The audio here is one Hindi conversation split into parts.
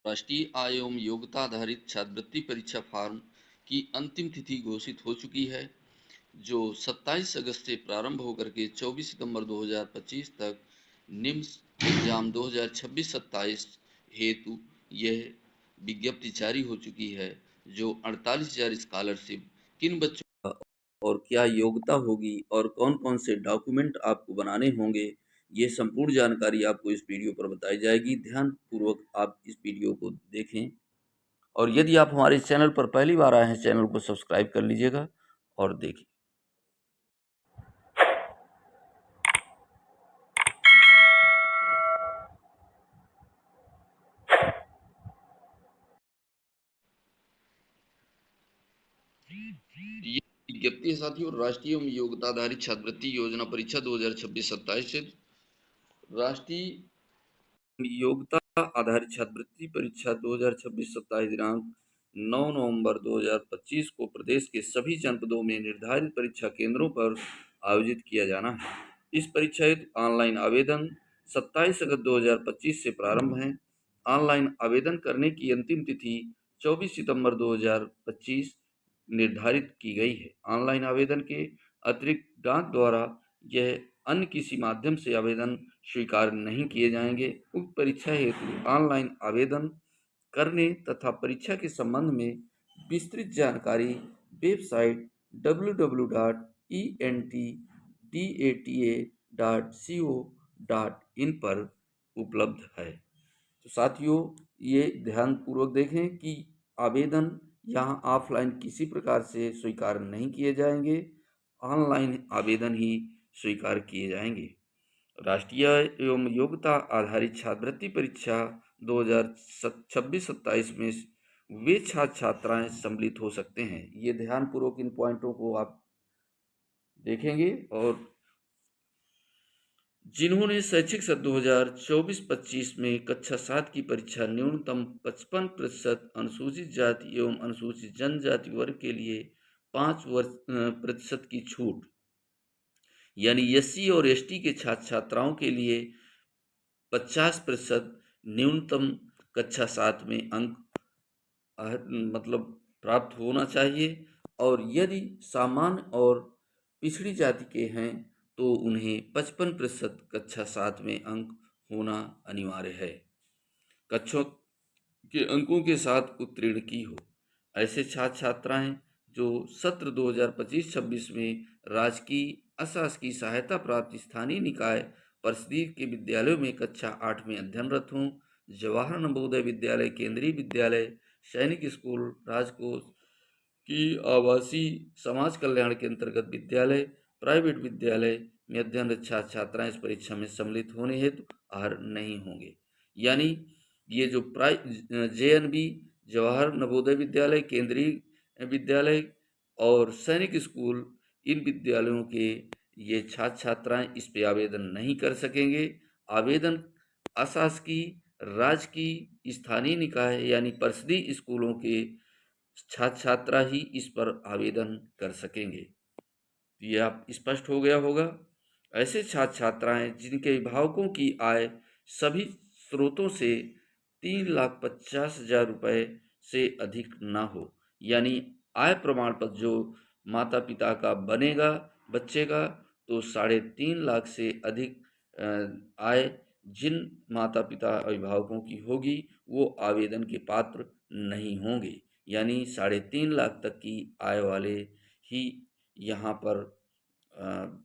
राष्ट्रीय आय एवं योग्यता आधारित छात्रवृत्ति परीक्षा फॉर्म की अंतिम तिथि घोषित हो चुकी है, जो 27 अगस्त से प्रारंभ होकर के 24 सितंबर 2025 तक निम्न एग्जाम 2026-27 हेतु यह विज्ञप्ति जारी हो चुकी है, जो 48,000 स्कॉलरशिप किन बच्चों और क्या योग्यता होगी और कौन-कौन से डॉक्यूमेंट आपको बनाने होंगे, ये संपूर्ण जानकारी आपको इस वीडियो पर बताई जाएगी। ध्यानपूर्वक आप इस वीडियो को देखें और यदि आप हमारे चैनल पर पहली बार आए हैं, चैनल को सब्सक्राइब कर लीजिएगा और देखिए। ये विज्ञप्ति है साथियों, राष्ट्रीय एवं योग्यता आधारित छात्रवृत्ति योजना परीक्षा 2026-27 से राष्ट्रीय योग्यता आधारित छात्रवृत्ति परीक्षा 2026-27 दिनांक 9 नवंबर 2025 को प्रदेश के सभी जनपदों में निर्धारित परीक्षा केंद्रों पर आयोजित किया जाना है। इस परीक्षा हेतु ऑनलाइन आवेदन 27 अगस्त 2025 से प्रारंभ है। ऑनलाइन आवेदन करने की अंतिम तिथि 24 सितंबर 2025 निर्धारित की गई है। ऑनलाइन आवेदन के अतिरिक्त डाक द्वारा यह अन्य किसी माध्यम से आवेदन स्वीकार नहीं किए जाएंगे। उक्त परीक्षा हेतु ऑनलाइन आवेदन करने तथा परीक्षा के संबंध में विस्तृत जानकारी वेबसाइट www.entdata.co.in पर उपलब्ध है। तो साथियों, ये ध्यान पूर्वक देखें कि आवेदन यहाँ ऑफलाइन किसी प्रकार से स्वीकार नहीं किए जाएंगे, ऑनलाइन आवेदन ही स्वीकार किए जाएंगे। राष्ट्रीय एवं योग्यता आधारित छात्रवृत्ति परीक्षा 2026-27 में वे छात्र छात्राएं सम्मिलित हो सकते हैं। ये ध्यानपूर्वक इन पॉइंटों को आप देखेंगे और जिन्होंने शैक्षिक सत्र 2024-25 में कक्षा 7 की परीक्षा न्यूनतम 55% अनुसूचित जाति एवं अनुसूचित जनजाति वर्ग के लिए 5% की छूट, यानी एससी और एसटी के छात्र छात्राओं के लिए 50% न्यूनतम कक्षा 7 में अंक मतलब प्राप्त होना चाहिए, और यदि सामान्य और पिछड़ी जाति के हैं तो उन्हें 55% कक्षा 7 में अंक होना अनिवार्य है। कक्षों के अंकों के साथ उत्तीर्ण की हो। ऐसे छात्र छात्राएं जो सत्र 2025-26 में राजकीय अशासकीय सहायता प्राप्त स्थानीय निकाय परिषदीय के विद्यालयों में कक्षा 8 में अध्ययनरत हों, जवाहर नवोदय विद्यालय, केंद्रीय विद्यालय, सैनिक स्कूल, राजकोष की आवासीय समाज कल्याण के अंतर्गत विद्यालय, प्राइवेट विद्यालय में अध्ययनरत छात्र छात्राएं इस परीक्षा में सम्मिलित होने हेतु अर्ह नहीं होंगे। यानी ये जो JNV, जवाहर नवोदय विद्यालय, केंद्रीय विद्यालय और सैनिक स्कूल, इन विद्यालयों के ये छात्र छात्राएं इस पे आवेदन नहीं कर सकेंगे। आवेदन अशासकीय, राजकीय, स्थानीय निकाय यानी परिषदीय स्कूलों के छात्र छात्रा ही इस पर आवेदन कर सकेंगे। ये आप स्पष्ट हो गया होगा। ऐसे छात्र छात्राएं जिनके अभिभावकों की आय सभी स्रोतों से 3,50,000 रुपये से अधिक ना हो, यानी आय प्रमाण पत्र जो माता पिता का बनेगा बच्चे का, तो 3.5 लाख से अधिक आय जिन माता पिता अभिभावकों की होगी वो आवेदन के पात्र नहीं होंगे। यानी 3.5 लाख तक की आय वाले ही यहाँ पर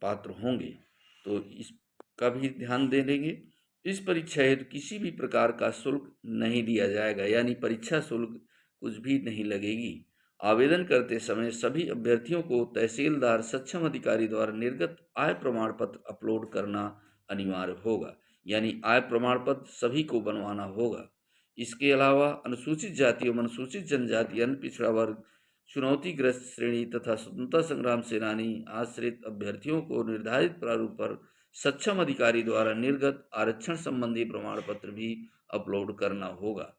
पात्र होंगे। तो इसका भी ध्यान दे लेंगे। इस परीक्षा हेतु किसी भी प्रकार का शुल्क नहीं दिया जाएगा, यानी परीक्षा शुल्क कुछ भी नहीं लगेगी। आवेदन करते समय सभी अभ्यर्थियों को तहसीलदार सक्षम अधिकारी द्वारा निर्गत आय प्रमाण पत्र अपलोड करना अनिवार्य होगा, यानी आय प्रमाण पत्र सभी को बनवाना होगा। इसके अलावा अनुसूचित जाति एवं अनुसूचित जनजाति, अन्य पिछड़ा वर्ग, चुनौतीग्रस्त श्रेणी तथा स्वतंत्रता संग्राम सेनानी आश्रित अभ्यर्थियों को निर्धारित प्रारूप पर सक्षम अधिकारी द्वारा निर्गत आरक्षण संबंधी प्रमाण पत्र भी अपलोड करना होगा।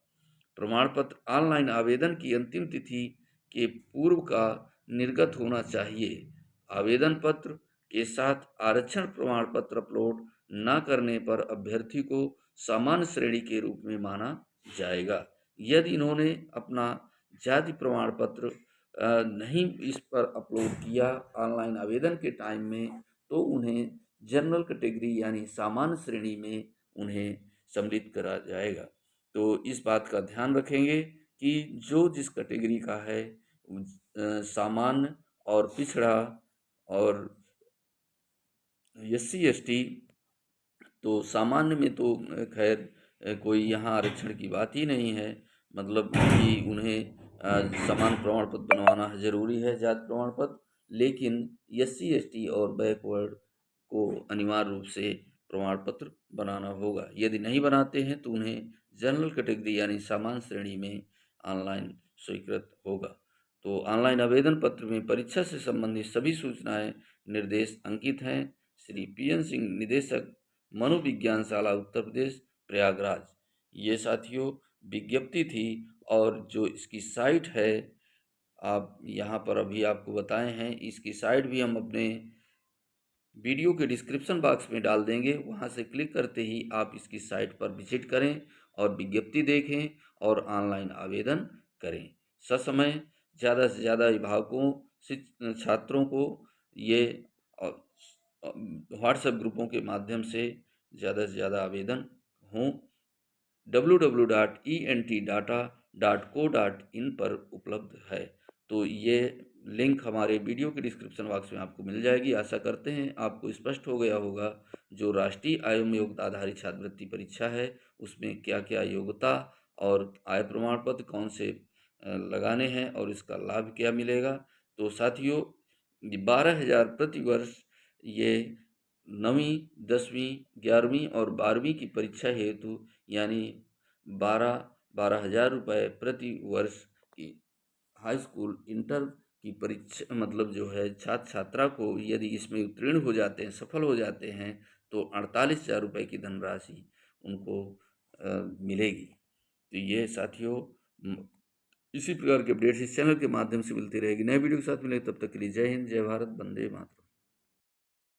प्रमाण पत्र ऑनलाइन आवेदन की अंतिम तिथि के पूर्व का निर्गत होना चाहिए। आवेदन पत्र के साथ आरक्षण प्रमाण पत्र अपलोड न करने पर अभ्यर्थी को सामान्य श्रेणी के रूप में माना जाएगा। यदि इन्होंने अपना जाति प्रमाण पत्र नहीं इस पर अपलोड किया ऑनलाइन आवेदन के टाइम में, तो उन्हें जनरल कैटेगरी यानी सामान्य श्रेणी में उन्हें सम्मिलित करा जाएगा। तो इस बात का ध्यान रखेंगे कि जो जिस कैटेगरी का है सामान्य और पिछड़ा और एससी एसटी, तो सामान्य में तो खैर कोई यहाँ आरक्षण की बात ही नहीं है। मतलब कि उन्हें समान प्रमाण पत्र बनवाना ज़रूरी है, जाति प्रमाण पत्र। लेकिन एससी एसटी और बैकवर्ड को अनिवार्य रूप से प्रमाण पत्र बनाना होगा। यदि नहीं बनाते हैं तो उन्हें जनरल कैटेगरी यानी सामान्य श्रेणी में ऑनलाइन स्वीकृत होगा। तो ऑनलाइन आवेदन पत्र में परीक्षा से संबंधित सभी सूचनाएं निर्देश अंकित हैं। श्री पीएन सिंह, निदेशक मनोविज्ञान शाला, उत्तर प्रदेश, प्रयागराज। ये साथियों विज्ञप्ति थी, और जो इसकी साइट है आप यहाँ पर अभी आपको बताए हैं, इसकी साइट भी हम अपने वीडियो के डिस्क्रिप्शन बॉक्स में डाल देंगे। वहाँ से क्लिक करते ही आप इसकी साइट पर विजिट करें और विज्ञप्ति देखें और ऑनलाइन आवेदन करें। ससमय ज़्यादा से ज़्यादा अभिभावकों छात्रों को ये व्हाट्सएप ग्रुपों के माध्यम से ज़्यादा से ज़्यादा आवेदन हों। www.entdata.co.in पर उपलब्ध है। तो ये लिंक हमारे वीडियो के डिस्क्रिप्शन बॉक्स में आपको मिल जाएगी। आशा करते हैं आपको स्पष्ट हो गया होगा जो राष्ट्रीय आय योग्यता आधारित छात्रवृत्ति परीक्षा है उसमें क्या क्या योग्यता और आय प्रमाण पत्र कौन से लगाने हैं और इसका लाभ क्या मिलेगा। तो साथियों 12,000 प्रति वर्ष ये 9वीं 10वीं 11वीं और 12वीं की परीक्षा हेतु यानी 12,000 रुपये प्रति वर्ष की हाई स्कूल इंटर की परीक्षा मतलब जो है छात्र छात्रा को यदि इसमें उत्तीर्ण हो जाते हैं, सफल हो जाते हैं, तो 48,000 रुपये की धनराशि उनको मिलेगी। तो ये साथियों इसी प्रकार के अपडेट्स इस चैनल के माध्यम से मिलती रहेगी। नए वीडियो के साथ मिलेंगे, तब तक के लिए जय हिंद, जय भारत, वंदे मातरम।